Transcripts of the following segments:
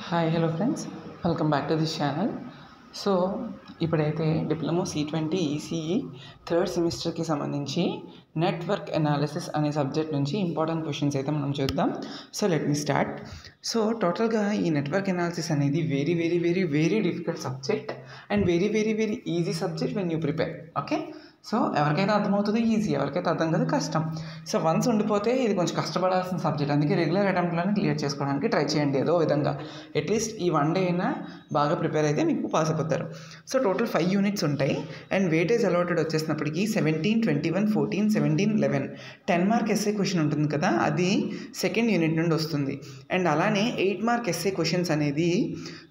Hi hello friends, welcome back to this channel. So ఇప్పుడైతే diploma C20 ECE third సెమిస్టర్కి సంబంధించి network analysis అనే subject నుంచి important questions అయితే మనం చూద్దాం. So let me start. So టోటల్గా ఈ నెట్వర్క్ అనాలిసిస్ అనేది very very very very difficult subject and very very very easy subject when you prepare. Okay, so ఎవరికైతే అర్థమవుతుందో ఈజీ, ఎవరికైతే అర్థం కాదు కష్టం. సో వన్స్ ఉండిపోతే ఇది కొంచెం కష్టపడాల్సిన సబ్జెక్ట్, అందుకే రెగ్యులర్ అటెంప్ట్లోనే క్లియర్ చేసుకోవడానికి ట్రై చేయండి ఏదో విధంగా. అట్లీస్ట్ ఈ వన్ డే అయినా బాగా ప్రిపేర్ అయితే మీకు పాస్ అయిపోతారు. సో టోటల్ 5 యూనిట్స్ ఉంటాయి అండ్ వెయిటేజ్ అలాటెడ్ వచ్చేసినప్పటికీ 17, 21, 14, 17, 11 10 మార్క్ ఎస్ఏ క్వశ్చన్ ఉంటుంది కదా, అది సెకండ్ యూనిట్ నుండి వస్తుంది. అండ్ అలానే 8 మార్క్ ఎస్ఏ క్వశ్చన్స్ అనేది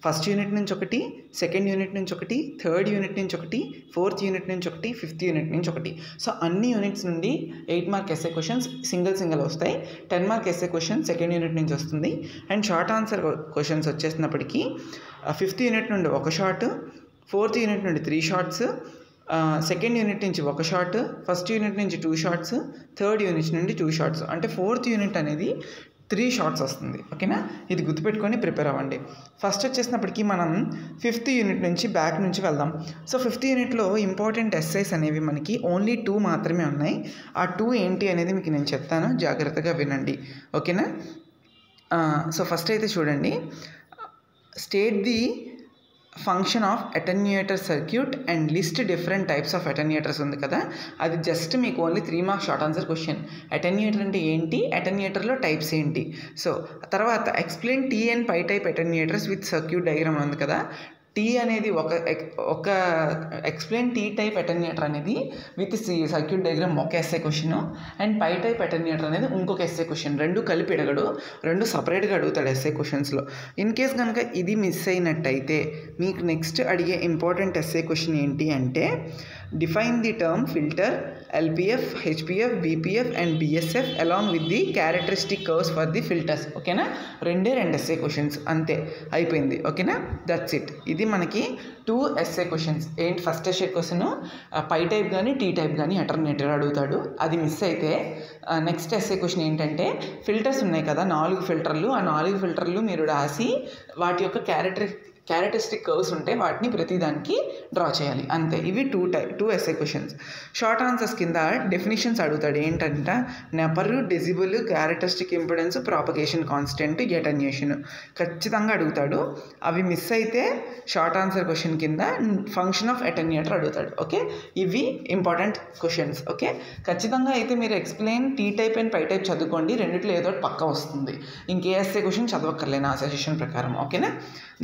ఫస్ట్ యూనిట్ నుంచి ఒకటి, సెకండ్ యూనిట్ నుంచి ఒకటి, థర్డ్ యూనిట్ నుంచి ఒకటి, ఫోర్త్ యూనిట్ నుంచి ఒకటి, ఫిఫ్త్ యూనిట్ నుంచి ఒకటి. సో అన్ని యూనిట్స్ నుండి 8 మార్క్ ఎస్ఏ క్వశ్చన్స్ సింగిల్ వస్తాయి. 10 mark SA question second unit నుంచి వస్తుంది. అండ్ షార్ట్ ఆన్సర్ క్వశ్చన్స్ వచ్చేసినప్పటికీ ఫిఫ్త్ యూనిట్ నుండి ఒక షార్ట్, ఫోర్త్ యూనిట్ నుండి 3 షార్ట్స్, సెకండ్ యూనిట్ నుంచి ఒక షార్ట్, ఫస్ట్ యూనిట్ నుంచి 2 షార్ట్స్, థర్డ్ యూనిట్ నుండి 2 షార్ట్స్, అంటే ఫోర్త్ యూనిట్ అనేది 3 షార్ట్స్ వస్తుంది. ఓకేనా, ఇది గుర్తుపెట్టుకొని ప్రిపేర్ అవ్వండి. ఫస్ట్ వచ్చేసినప్పటికీ మనం ఫిఫ్త్ యూనిట్ నుంచి బ్యాక్ నుంచి వెళ్దాం. సో ఫిఫ్త్ యూనిట్లో ఇంపార్టెంట్ ఎస్సైస్ అనేవి మనకి ఓన్లీ 2 మాత్రమే ఉన్నాయి. ఆ 2 ఏంటి అనేది మీకు నేను చెప్తాను, జాగ్రత్తగా వినండి. ఓకేనా, సో ఫస్ట్ అయితే చూడండి, state the function of attenuator circuit and list different types of attenuators ఉంది కదా, అది జస్ట్ మీకు only 3 marks short answer question. Attenuator అంటే ఏంటి, అటెన్యూయేటర్లో టైప్స్ ఏంటి. సో తర్వాత explain T and pi type attenuators with circuit diagram ఉంది కదా, టీ అనేది ఒక ఎక్స్ప్లెయిన్ టీ టైప్ అటెన్యూయేటర్ అనేది విత్ సర్క్యూట్ డయాగ్రామ్ ఒక SA question, and pi type attenuator అనేది ఇంకొక ఎస్ఏ క్వశ్చన్. రెండు కలిపి అడగడు, రెండు సపరేట్గా అడుగుతాడు ఎస్ఏ క్వశ్చన్స్లో. ఇన్ కేస్ కనుక ఇది మిస్ అయినట్టయితే మీకు నెక్స్ట్ అడిగే ఇంపార్టెంట్ ఎస్ఏ క్వశ్చన్ ఏంటి అంటే, define the term filter LPF, HPF, BPF and BSF along with the characteristic curves for the filters. ఓకేనా, రెండు ఎస్ఏ క్వశ్చన్స్ అంతే, అయిపోయింది. ఓకేనా, దట్స్ ఇట్. ఇది మనకి 2 ఎస్ఏ క్వశ్చన్స్. ఏంటి, ఫస్ట్ ఎస్ఏ క్వశ్చన్ పై టైప్ కానీ టీ టైప్ కానీ అల్టర్నేటివ్ అడుగుతాడు, అది మిస్ అయితే నెక్స్ట్ ఎస్ఏ క్వశ్చన్ ఏంటంటే, ఫిల్టర్స్ ఉన్నాయి కదా 4 ఫిల్టర్లు, ఆ 4 ఫిల్టర్లు మీరు రాసి వాటి యొక్క క్యారెక్టరిస్టిక్ కర్వ్స్ ఉంటే వాటిని ప్రతిదానికి డ్రా చేయాలి, అంతే. ఇవి 2 ఎస్ఏ క్వశ్చన్స్. షార్ట్ ఆన్సర్స్ కింద డెఫినేషన్స్ అడుగుతాడు. ఏంటంటే neper, decibel, characteristic impedance, propagation constant, attenuation ఖచ్చితంగా అడుగుతాడు. అవి మిస్ అయితే షార్ట్ ఆన్సర్ క్వశ్చన్ కింద ఫంక్షన్ ఆఫ్ అటెన్యూయేటర్ అడుగుతాడు. ఓకే, ఇవి ఇంపార్టెంట్ క్వశ్చన్స్. ఓకే, ఖచ్చితంగా అయితే మీరు explain T type and pi type చదువుకోండి, రెండిట్లో ఏదో పక్కా వస్తుంది. ఇంకే ఎస్ఏ క్వశ్చన్ చదవక్కర్లేను ఆ సజెషన్ ప్రకారం. ఓకేనా,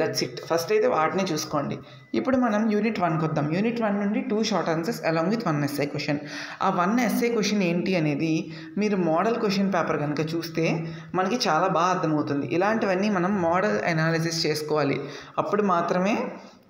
దట్స్ ఇట్. ఫస్ట్ అయితే వాటిని చూసుకోండి. ఇప్పుడు మనం యూనిట్ 1కి వద్దాం. యూనిట్ 1 నుండి 2 short answers along with 1 SA question. ఆ 1 ఎస్ఏ క్వశ్చన్ ఏంటి అనేది మీరు మోడల్ క్వశ్చన్ పేపర్ కనుక చూస్తే మనకి చాలా బాగా అర్థమవుతుంది. ఇలాంటివన్నీ మనం మోడల్ అనాలిసిస్ చేసుకోవాలి, అప్పుడు మాత్రమే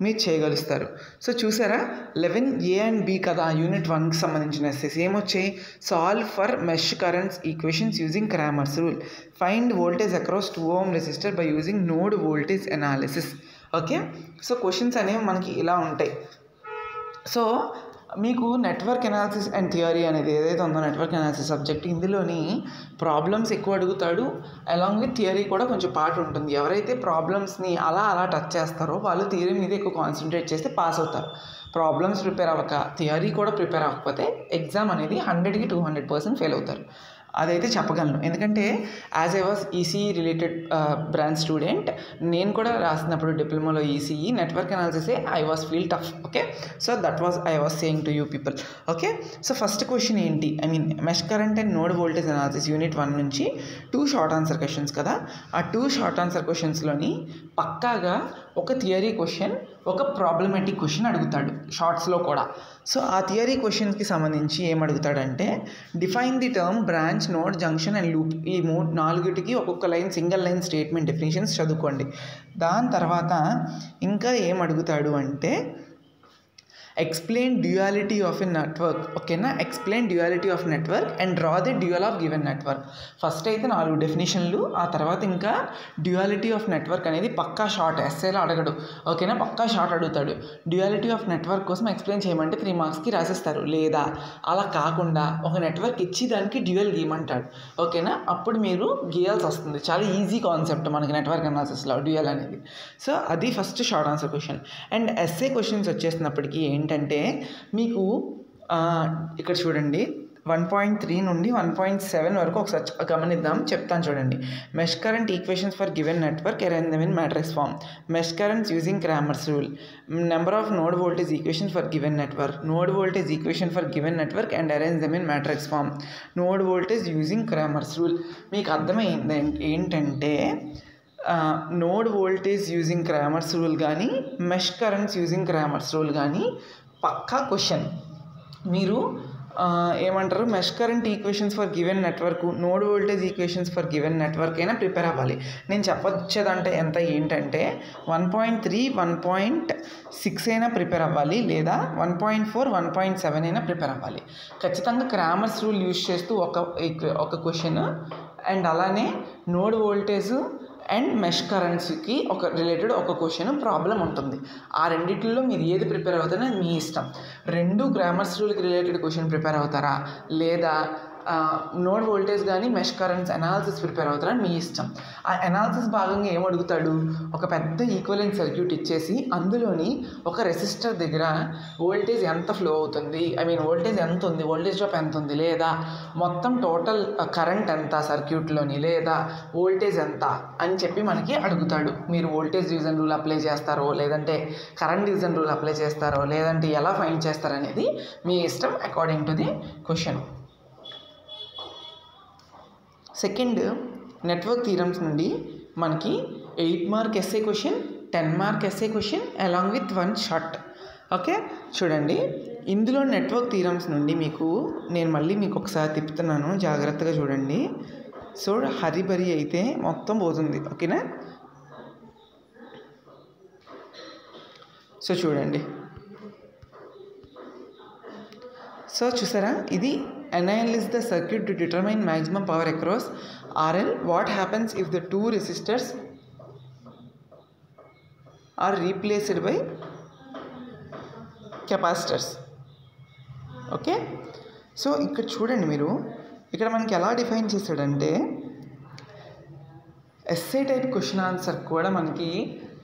మీరు చేయగలుగుతారు. సో చూసారా, 11A అండ్ B కదా యూనిట్ 1కి సంబంధించిన ఎస్సేస్. ఏమొచ్చాయి, solve for mesh currents equations using Cramer's rule, find voltage across 2 ohm resistor by using node voltage analysis. Okay, so questions అనేవి మనకి ఇలా ఉంటాయి. సో మీకు నెట్వర్క్ అనాలిసిస్ అండ్ థియరీ అనేది ఏదైతే ఉందో నెట్వర్క్ అనాలిసిస్ సబ్జెక్ట్, ఇందులోని ప్రాబ్లమ్స్ ఎక్కువ అడుగుతాడు, అలాంగ్ విత్ థియరీ కూడా కొంచెం పార్ట్ ఉంటుంది. ఎవరైతే ప్రాబ్లమ్స్ని అలా టచ్ చేస్తారో వాళ్ళు థియరీ మీద ఎక్కువ కాన్సన్ట్రేట్ చేస్తే పాస్ అవుతారు. ప్రాబ్లమ్స్ ప్రిపేర్ అవ్వక థియరీ కూడా ప్రిపేర్ అవ్వకపోతే ఎగ్జామ్ అనేది 100కి 200% ఫెయిల్ అవుతారు. అదైతే చెప్పగలను, ఎందుకంటే as I was ECE related branch student, నేను కూడా రాసినప్పుడు డిప్లొమాలో ఈసీఈ నెట్వర్క్ అనాలిసిసే I was feel tough. Okay, so that was I was saying to you people. Okay, so first question ఏంటి, mesh current and node voltage analysis unit 1 నుంచి 2 short answer questions కదా, ఆ 2 short answer క్వశ్చన్స్లోని పక్కాగా ఒక theory question, ఒక problematic question అడుగుతాడు షార్ట్స్లో కూడా. సో ఆ థియరీ క్వశ్చన్కి సంబంధించి ఏమడుగుతాడంటే, define the term branch, node, junction and loop, ఈ 4టికి ఒక్కొక్క line single line statement definitions చదువుకోండి. దాని తర్వాత ఇంకా ఏమడుగుతాడు అంటే, explain duality of a network. ఓకేనా, explain duality of network and draw the dual of given network. First అయితే 4 డెఫినేషన్లు, ఆ తర్వాత ఇంకా డ్యూయాలిటీ ఆఫ్ నెట్వర్క్ అనేది పక్కా షార్ట్, ఎస్ఏలో అడగడు. ఓకేనా, పక్కా షార్ట్ అడుగుతాడు. డ్యూయాలిటీ ఆఫ్ నెట్వర్క్ కోసం ఎక్స్ప్లెయిన్ చేయమంటే 3 మార్క్స్కి రాసేస్తారు. లేదా అలా కాకుండా ఒక నెట్వర్క్ ఇచ్చి దానికి డ్యూయల్ గీయమంటాడు. ఓకేనా, అప్పుడు మీరు గీయాల్సి వస్తుంది. చాలా ఈజీ కాన్సెప్ట్ మనకి నెట్వర్క్ అనాలిసిస్లో డ్యూయల్ అనేది. సో అది first short answer question. And SA questions వచ్చేసినప్పటికీ ఏంటంటే మీకు ఇక్కడ చూడండి 1.3 నుండి 1.7 వరకు ఒకసారి గమనిద్దాం, చెప్తాను చూడండి. Mesh current equations for given network arrange them in matrix form. Mesh currents using Cramer's rule. Number of node voltage equations for given network. Node voltage equation for given network and arrange them in matrix form. Node voltage using Cramer's rule. మీకు అర్థమైంది ఏంటంటే node voltage using Cramer's rule కానీ mesh currents using Cramer's rule కానీ పక్కా question. మీరు ఏమంటారు, mesh current equations for given network, node voltage equations for given network అయినా prepare అవ్వాలి. నేను చెప్పొచ్చేదంటే ఎంత ఏంటంటే 1.3, 1.6 అయినా ప్రిపేర్ అవ్వాలి, లేదా 1.4, 1.7 అయినా ప్రిపేర్ అవ్వాలి. ఖచ్చితంగా క్రామర్స్ రూల్ యూజ్ చేస్తూ ఒక క్వశ్చన్, అండ్ అలానే నోడ్ వోల్టేజ్ అండ్ మెష్ కరెంట్స్కి ఒక రిలేటెడ్ ఒక క్వశ్చన్ ప్రాబ్లం ఉంటుంది. ఆ రెండింటిలో మీరు ఏది ప్రిపేర్ అవుతారో మీ ఇష్టం. 2 గ్రామర్స్ రూల్కి రిలేటెడ్ క్వశ్చన్ ప్రిపేర్ అవుతారా, లేదా నోడ్ వోల్టేజ్ కానీ మెష్ కరెంట్స్ అనాలిసిస్ ప్రిపేర్ అవుతారా మీ ఇష్టం. ఆ అనాలిసిస్ భాగంగా ఏమడుగుతాడు, ఒక పెద్ద ఈక్వలెంట్ సర్క్యూట్ ఇచ్చేసి అందులోని ఒక రెసిస్టర్ దగ్గర వోల్టేజ్ ఎంత ఫ్లో అవుతుంది, వోల్టేజ్ ఎంత ఉంది, వోల్టేజ్ డ్రాప్ ఎంత ఉంది, లేదా మొత్తం టోటల్ కరెంట్ ఎంత సర్క్యూట్లోని, లేదా వోల్టేజ్ ఎంత అని చెప్పి మనకి అడుగుతాడు. మీరు వోల్టేజ్ డివిజన్ రూల్ అప్లై చేస్తారో, లేదంటే కరెంట్ డివిజన్ రూల్ అప్లై చేస్తారో, లేదంటే ఎలా ఫైండ్ చేస్తారనేది మీ ఇష్టం according to the question. Second, network theorems నుండి మనకి 8 mark SA question, 10 mark SA question along with 1 short. Okay, చూడండి ఇందులో నెట్వర్క్ థీరమ్స్ నుండి నేను మళ్ళీ మీకు ఒకసారి తిప్పుతున్నాను, జాగ్రత్తగా చూడండి. సో హరిబరి అయితే మొత్తం పోతుంది. ఓకేనా, సో చూడండి. సో చూసారా, ఇది analyze the circuit to determine maximum power across RL. What happens if the 2 resistors are replaced by capacitors? Okay, so ఇక్కడ చూడండి, మీరు ఇక్కడ మనకి ఎలా డిఫైన్ చేశాడంటే ఎస్ఏ టైప్ క్వశ్చన్ ఆన్సర్ కూడా మనకి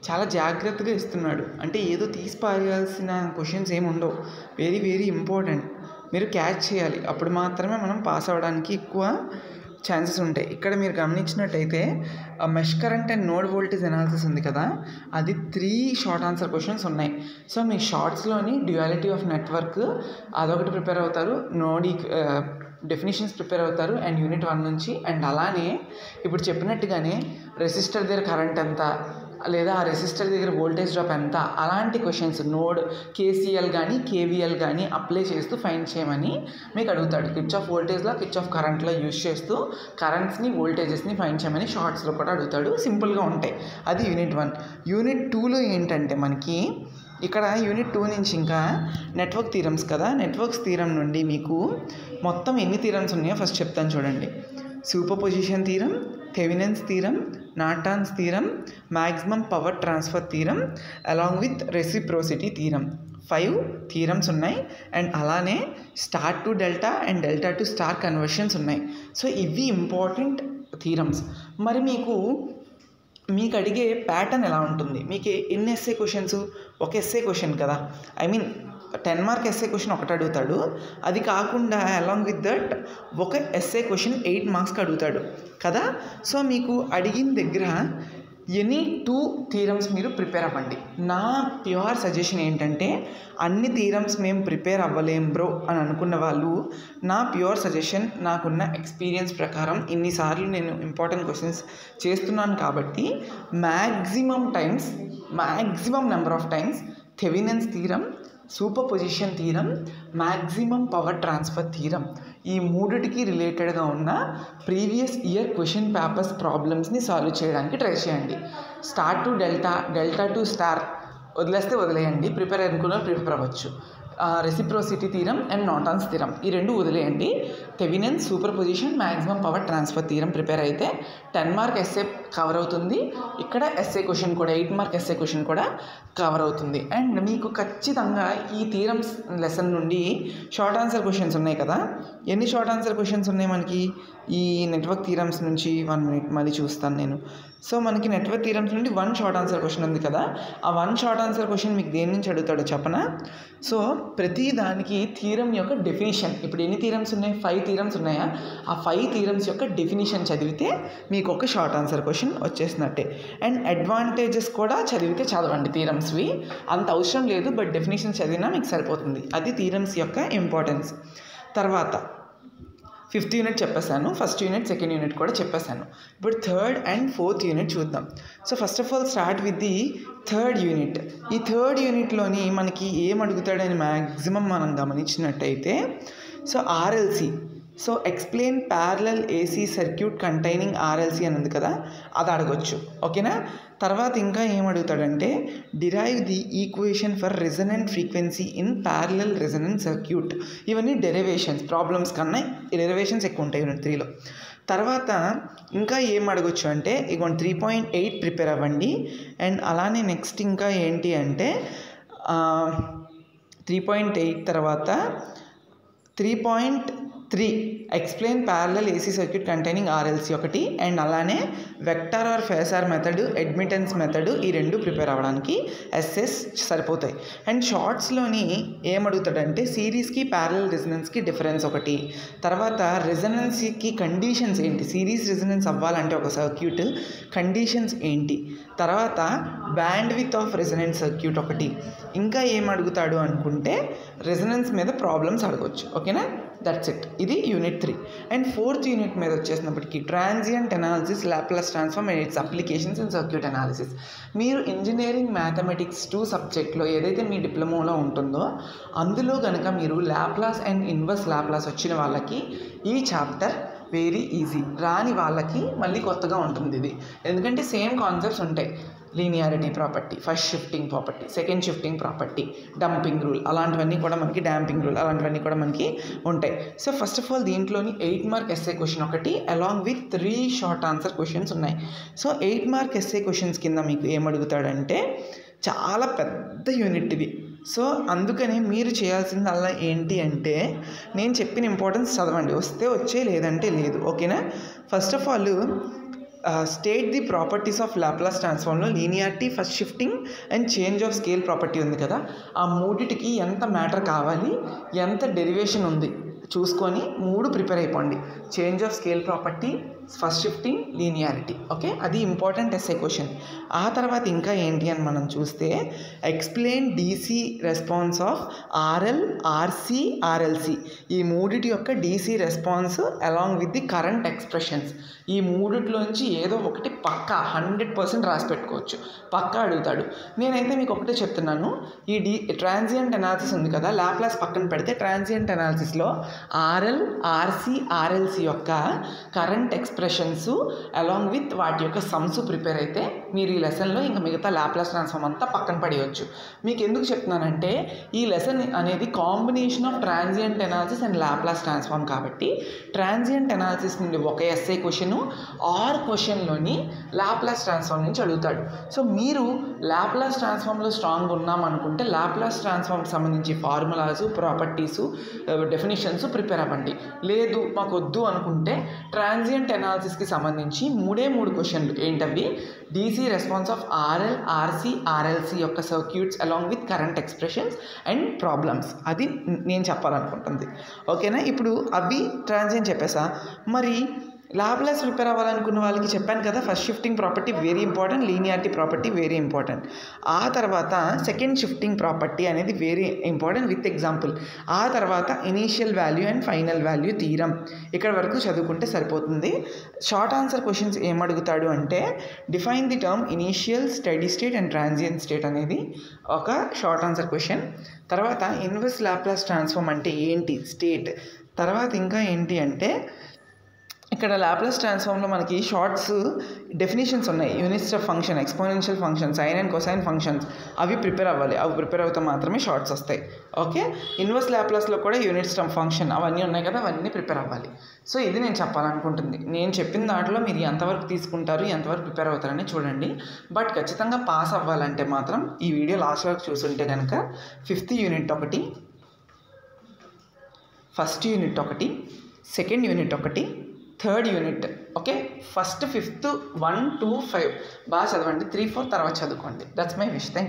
చాలా జాగ్రత్తగా ఇస్తున్నాడు. అంటే ఏదో తీసి పారేయాల్సిన క్వశ్చన్స్ ఏమి ఉండవు, వెరీ వెరీ ఇంపార్టెంట్. మీరు క్యాచ్ చేయాలి, అప్పుడు మాత్రమే మనం పాస్ అవ్వడానికి ఎక్కువ ఛాన్సెస్ ఉంటాయి. ఇక్కడ మీరు గమనించినట్టయితే mesh current and node voltage analysis ఉంది కదా, అది 3 షార్ట్ ఆన్సర్ క్వశ్చన్స్ ఉన్నాయి. సో మీ షార్ట్స్లోని డ్యూయాలిటీ ఆఫ్ నెట్వర్క్ అదొకటి ప్రిపేర్ అవుతారు, నోడ్ డెఫినేషన్స్ ప్రిపేర్ అవుతారు అండ్ యూనిట్ 1 నుంచి. అండ్ అలానే ఇప్పుడు చెప్పినట్టుగానే రెసిస్టర్ దగ్గర కరెంట్ ఎంత, లేదా ఆ రెసిస్టర్ దగ్గర వోల్టేజ్ డ్రాప్ ఎంత, అలాంటి క్వశ్చన్స్ నోడ్ కేసీఎల్ కానీ కేవీఎల్ కానీ అప్లై చేస్తూ ఫైండ్ చేయమని మీకు అడుగుతాడు. కిచ్ ఆఫ్ వోల్టేజ్లో కిచ్ ఆఫ్ కరెంట్లో యూజ్ చేస్తూ కరెంట్స్ని వోల్టేజెస్ని ఫైండ్ చేయమని షార్ట్స్లో కూడా అడుగుతాడు. సింపుల్గా ఉంటాయి. అది యూనిట్ 1. యూనిట్ 2లో ఏంటంటే మనకి ఇక్కడ యూనిట్ 2 నుంచి ఇంకా నెట్వర్క్ థీరమ్స్ కదా, నెట్వర్క్స్ థీరం నుండి మీకు మొత్తం ఎన్ని థీరమ్స్ ఉన్నాయో ఫస్ట్ చెప్తాను చూడండి. Super position theorem, Thevenin's theorem, Norton's theorem, maximum power transfer theorem along with reciprocity theorem. 5 theorems ఉన్నాయి. అండ్ అలానే star to delta and delta to star conversions ఉన్నాయి. సో ఇవి ఇంపార్టెంట్ థీరమ్స్. మరి మీకు అడిగే ప్యాటర్న్ ఎలా ఉంటుంది, మీకు ఎన్ని ఎస్ఏ క్వశ్చన్స్, ఒక ఎస్ఏ క్వశ్చన్ కదా, 10 మార్క్ ఎస్ఏ క్వశ్చన్ ఒకటి అడుగుతాడు. అది కాకుండా అలాంగ్ విత్ దట్ ఒక ఎస్ఏ క్వశ్చన్ 8 మార్క్స్కి అడుగుతాడు కదా. సో మీకు అడిగిన దగ్గర ఎనీ 2 థీరమ్స్ మీరు ప్రిపేర్ అవ్వండి. నా ప్యూర్ సజెషన్ ఏంటంటే అన్ని థీరమ్స్ మేము ప్రిపేర్ అవ్వలేం బ్రో అని అనుకున్న వాళ్ళు, నా ప్యూర్ సజెషన్ నాకున్న ఎక్స్పీరియన్స్ ప్రకారం ఇన్నిసార్లు నేను ఇంపార్టెంట్ క్వశ్చన్స్ చేస్తున్నాను కాబట్టి maximum number of times Thevenin's theorem, super position theorem, maximum power transfer theorem, ఈ మూడిటికి రిలేటెడ్గా ఉన్న ప్రీవియస్ ఇయర్ క్వశ్చన్ పేపర్స్ ప్రాబ్లమ్స్ని సాల్వ్ చేయడానికి ట్రై చేయండి. Star to delta, delta to star వదిలేస్తే వదిలేయండి, ప్రిపేర్ అనుకున్న ప్రిపేర్ అవ్వచ్చు. Reciprocity theorem and Norton's theorem ఈ రెండు వదిలేయండి. Thevenin super position maximum power transfer theorem prepare అయితే 10 మార్క్ ఎస్ఏ కవర్ అవుతుంది. ఇక్కడ ఎస్ఏ క్వశ్చన్ కూడా 8 మార్క్ ఎస్ఏ క్వశ్చన్ కూడా కవర్ అవుతుంది. అండ్ మీకు ఖచ్చితంగా ఈ థీరమ్స్ లెసన్ నుండి షార్ట్ ఆన్సర్ క్వశ్చన్స్ ఉన్నాయి కదా. ఎన్ని షార్ట్ ఆన్సర్ క్వశ్చన్స్ ఉన్నాయి మనకి ఈ నెట్వర్క్ థీరమ్స్ నుంచి? 1 మినిట్ మళ్ళీ చూస్తాను నేను. సో మనకి నెట్వర్క్ థీరమ్స్ నుండి 1 షార్ట్ ఆన్సర్ క్వశ్చన్ ఉంది కదా. ఆ 1 షార్ట్ ఆన్సర్ క్వశ్చన్ మీకు దేని నుంచి అడుగుతాడో చెప్పనా? సో ప్రతి దానికి థీరం యొక్క డెఫినిషన్, ఇప్పుడు ఎన్ని థీరమ్స్ ఉన్నాయి? 5 థీరమ్స్ ఉన్నాయా? ఆ 5 థీరమ్స్ యొక్క డెఫినిషన్ చదివితే మీకు ఒక షార్ట్ ఆన్సర్ క్వశ్చన్ వచ్చేసినట్టే. అండ్ అడ్వాంటేజెస్ కూడా చదివితే చదవండి. థీరమ్స్వి అంత అవసరం లేదు, బట్ డెఫినిషన్ చదివినా మీకు సరిపోతుంది. అది థీరమ్స్ యొక్క ఇంపార్టెన్స్. తర్వాత 5th యూనిట్ చెప్పేశాను, 1st యూనిట్ 2nd యూనిట్ కూడా చెప్పేశాను. ఇప్పుడు 3rd and 4th యూనిట్ చూద్దాం. So first of all start with the 3rd unit. ఈ 3rd యూనిట్లోని మనకి ఏం అడుగుతాడని మ్యాక్సిమం మనం గమనించినట్టయితే, so RLC, so explain parallel AC circuit containing RLC అని ఉంది కదా, అది అడగొచ్చు. ఓకేనా? తర్వాత ఇంకా ఏమడుగుతాడంటే derive the equation for resonant frequency in parallel resonant circuit. ఇవన్నీ డెరివేషన్స్, ప్రాబ్లమ్స్ కన్నా డెరివేషన్స్ ఎక్కువ ఉంటాయి యూనిట్ 3లో. తర్వాత ఇంకా ఏం అడగొచ్చు అంటే ఇగో 3.8 ప్రిపేర్ అవ్వండి. అండ్ అలానే నెక్స్ట్ ఇంకా ఏంటి అంటే 3.8 తర్వాత 3.3 explain parallel AC circuit containing RLC ఒకటి. అండ్ అలానే vector or phasor method, admittance method, ఈ రెండు ప్రిపేర్ అవ్వడానికి ఎస్ఎస్ సరిపోతాయి. అండ్ షార్ట్స్లోని ఏమడుగుతాడంటే సిరీస్కి ప్యారలల్ రెజనెన్స్కి డిఫరెన్స్ ఒకటి. తర్వాత రెజనెన్స్కి కండిషన్స్ ఏంటి, సిరీస్ రెజనెన్స్ అవ్వాలంటే ఒక సర్క్యూట్ కండిషన్స్ ఏంటి. తర్వాత bandwidth of resonant circuit ఒకటి. ఇంకా ఏం అడుగుతాడు అనుకుంటే రెజనెన్స్ మీద ప్రాబ్లమ్స్ అడగవచ్చు. ఓకేనా? That's it. ఇది యూనిట్ 3. అండ్ 4th యూనిట్ మీద వచ్చేసినప్పటికీ transient analysis, Laplace transform and its applications in circuit analysis. మీరు ఇంజనీరింగ్ మ్యాథమెటిక్స్ 2 సబ్జెక్ట్లో ఏదైతే మీ డిప్లొమాలో ఉంటుందో అందులో కనుక మీరు లాప్లాస్ అండ్ ఇన్వర్స్ లాప్లాస్ వచ్చిన వాళ్ళకి ఈ చాప్టర్ వెరీ ఈజీ. రాని వాళ్ళకి మళ్ళీ కొత్తగా ఉంటుంది ఇది, ఎందుకంటే సేమ్ కాన్సెప్ట్స్ ఉంటాయి. Linearity property, first shifting property, second shifting property, dumping rule, అలాంటివన్నీ కూడా మనకి డాంపింగ్ రూల్, అలాంటివన్నీ కూడా మనకి ఉంటాయి. సో ఫస్ట్ ఆఫ్ ఆల్ దీంట్లోని 8 మార్క్ ఎస్ఏ క్వశ్చన్ ఒకటి along with 3 short answer questions ఉన్నాయి. సో 8 మార్క్ ఎస్ఏ క్వశ్చన్స్ కింద మీకు ఏమడుగుతాడంటే చాలా పెద్ద యూనిట్ ఇది. సో అందుకని మీరు చేయాల్సిందల్లా ఏంటి అంటే నేను చెప్పిన ఇంపార్టెన్స్ చదవండి, వస్తే వచ్చే లేదంటే లేదు. ఓకేనా? First of all state the properties of Laplace ట్రాన్స్ఫార్మ్లో linearity, first shifting and change of scale property ఉంది కదా, ఆ మూడిటికి ఎంత మ్యాటర్ కావాలి, ఎంత డెరివేషన్ ఉంది చూసుకొని 3 ప్రిపేర్ అయిపోండి. Change of scale property, first shifting, linearity. Okay, అది ఇంపార్టెంట్ ఎస్ఏ క్వశ్చన్. ఆ తర్వాత ఇంకా ఏంటి అని మనం చూస్తే explain DC response of RL, RC, RLC. ఈ మూడిటి యొక్క DC response along with the current expressions. ఈ మూడిట్లోంచి ఏదో ఒకటి పక్కా 100% రాసి పెట్టుకోవచ్చు, పక్కా అడుగుతాడు. నేనైతే మీకు ఒకటే చెప్తున్నాను, ఈ ట్రాన్సియంట్ అనాలిసిస్ ఉంది కదా, లాప్లాస్ పక్కన పెడితే ట్రాన్సియంట్ అనాలిసిస్లో ఆర్ఎల్, ఆర్సి, ఆర్ఎల్సి యొక్క కరెంట్ ఎక్స్ప్రెషన్స్ అలాంగ్ విత్ వాటి యొక్క సమ్స్ ప్రిపేర్ అయితే మీరు ఈ లెసన్లో ఇంకా మిగతా లాప్లాస్ ట్రాన్స్ఫార్మ్ అంతా పక్కన పడేయచ్చు. మీకు ఎందుకు చెప్తున్నానంటే ఈ లెసన్ అనేది combination of transient analysis and Laplace transform కాబట్టి ట్రాన్సియంట్ అనాలిసిస్ నుండి ఒక ఎస్ఏ క్వశ్చన్ ఆర్ క్వశ్చన్లోని లాప్లాస్ ట్రాన్స్ఫార్మ్ నుంచి అడుగుతాడు. సో మీరు లాప్లాస్ ట్రాన్స్ఫార్మ్లో స్ట్రాంగ్ ఉన్నాం అనుకుంటే లాప్లాస్ ట్రాన్స్ఫార్మ్కి సంబంధించి ఫార్ములాసు, ప్రాపర్టీసు, డెఫినిషన్స్ ప్రిపేర్ అవ్వండి. లేదు మాకు వద్దు అనుకుంటే ట్రాన్సియంట్ అనాలిసిస్కి సంబంధించి 3 క్వశ్చన్లు ఏంటవి, DC response of RL, RC, RLC యొక్క circuits along with current expressions and problems, అది నేను చెప్పాలనుకుంటుంది. ఓకేనా? ఇప్పుడు అవి ట్రాన్సియంట్ చెప్పేసా. మరి లాప్లాస్ ప్రిపేర్ అవ్వాలనుకున్న వాళ్ళకి చెప్పాను కదా, first shifting property very important, linearity property very important. ఆ తర్వాత సెకండ్ షిఫ్టింగ్ ప్రాపర్టీ అనేది వెరీ ఇంపార్టెంట్ విత్ ఎగ్జాంపుల్. ఆ తర్వాత initial value and final value theorem. ఇక్కడ వరకు చదువుకుంటే సరిపోతుంది. షార్ట్ ఆన్సర్ క్వశ్చన్స్ ఏమడుగుతాడు అంటే define the term initial, steady state and transient state అనేది ఒక షార్ట్ ఆన్సర్ క్వశ్చన్. తర్వాత ఇన్వర్స్ లాప్లాస్ ట్రాన్స్ఫార్మ్ అంటే ఏంటి, స్టేట్. తర్వాత ఇంకా ఏంటి అంటే ఇక్కడ లాప్లాస్ ట్రాన్స్ఫార్మ్లో మనకి షార్ట్స్ డెఫినేషన్స్ ఉన్నాయి. Unit step function, exponential function, sine and cosine functions అవి ప్రిపేర్ అవ్వాలి. అవి ప్రిపేర్ అవుతే మాత్రమే షార్ట్స్ వస్తాయి. ఓకే, ఇన్వర్స్ లాప్లాస్లో కూడా యూనిట్ స్టెప్ ఫంక్షన్ అవన్నీ ఉన్నాయి కదా, అవన్నీ ప్రిపేర్ అవ్వాలి. సో ఇది నేను చెప్పాలనుకుంటుంది. నేను చెప్పిన దాంట్లో మీరు ఎంతవరకు తీసుకుంటారు, ఎంతవరకు ప్రిపేర్ అవుతారని చూడండి. బట్ ఖచ్చితంగా పాస్ అవ్వాలంటే మాత్రం ఈ వీడియో లాస్ట్ వరకు చూసుంటే కనుక 5th యూనిట్ ఒకటి, 1st యూనిట్ ఒకటి, 2nd యూనిట్ ఒకటి, 3rd unit. Okay, 1st, 5th 1, 2, 5 బాగా చదవండి. 3, 4 తర్వాత చదువుకోండి. That's my wish. Thank you.